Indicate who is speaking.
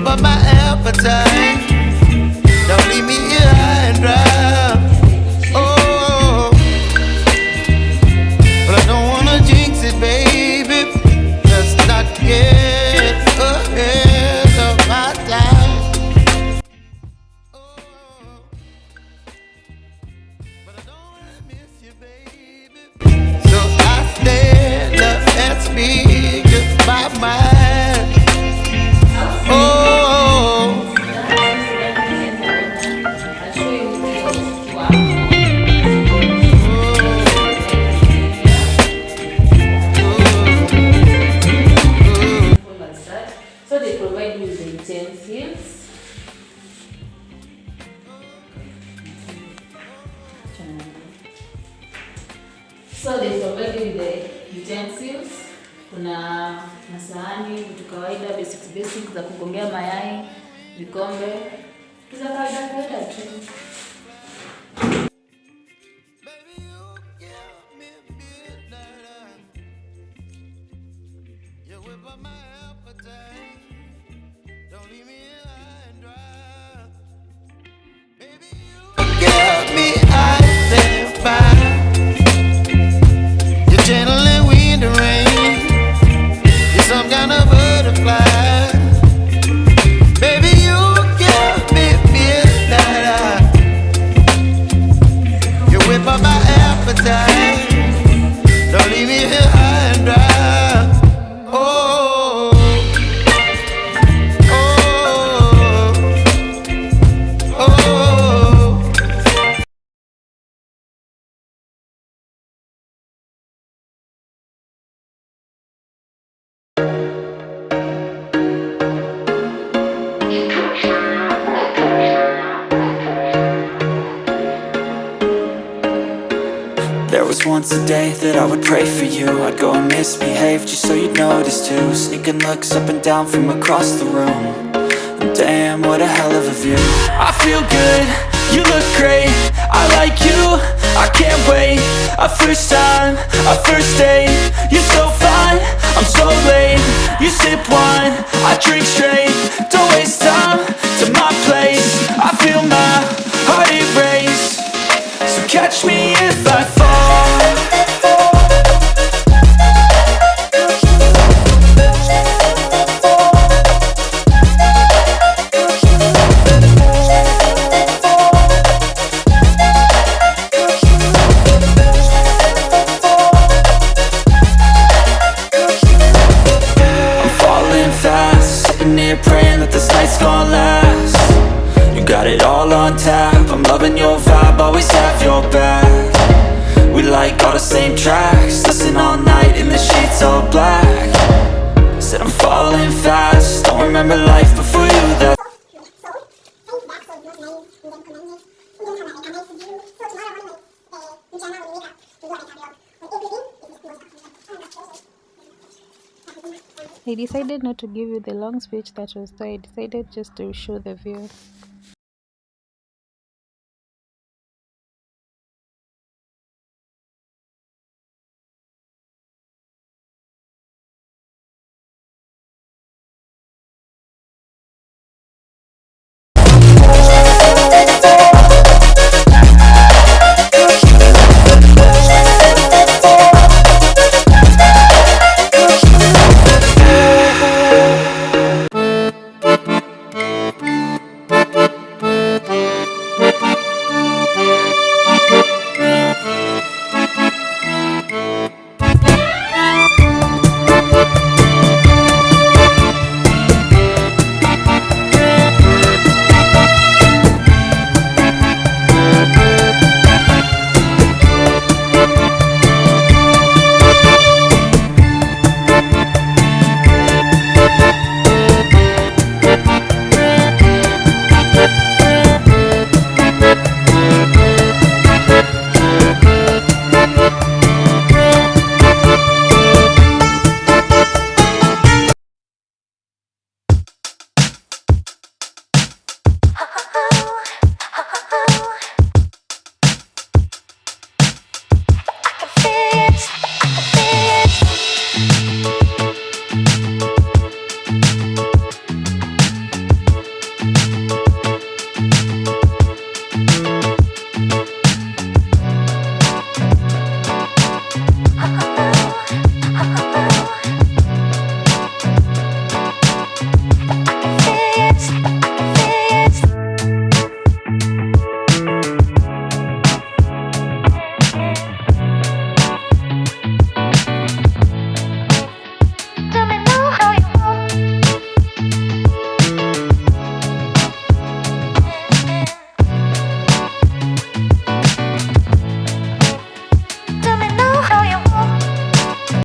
Speaker 1: whip up my appetite. Don't leave me here high and dry. Oh, but I don't wanna jinx it, baby. Let's not get ahead of my time. Oh, but I don't wanna miss you, baby. So I stand up and speak just my mind. Oh,
Speaker 2: so they provide you with the utensils. So they provide you with the utensils. Kuna masahani, vitu kawaida, basic za kugongea mayai, vikombe, vitu za kawaida tu.
Speaker 3: There was once a day that I would pray for you. I'd go and misbehave just so you'd notice too. Sneaking looks up and down from across the room. And damn, what a hell of a view. I feel good, you look great, I like you, I can't wait. A first time, a first date. You're so fine, I'm so late. You sip wine, I drink straight. Don't waste time to my place. I feel my heart erase. So catch me if I fall. I'm falling fast, sitting here praying that this night's gonna last. You got it all on tap, I'm loving your vibe, always have your back. We like all the same tracks, listen all night in the sheets all black. Said I'm falling fast, don't remember life before you, that's
Speaker 4: I decided not to give you the long speech that was there. I decided just to show the view.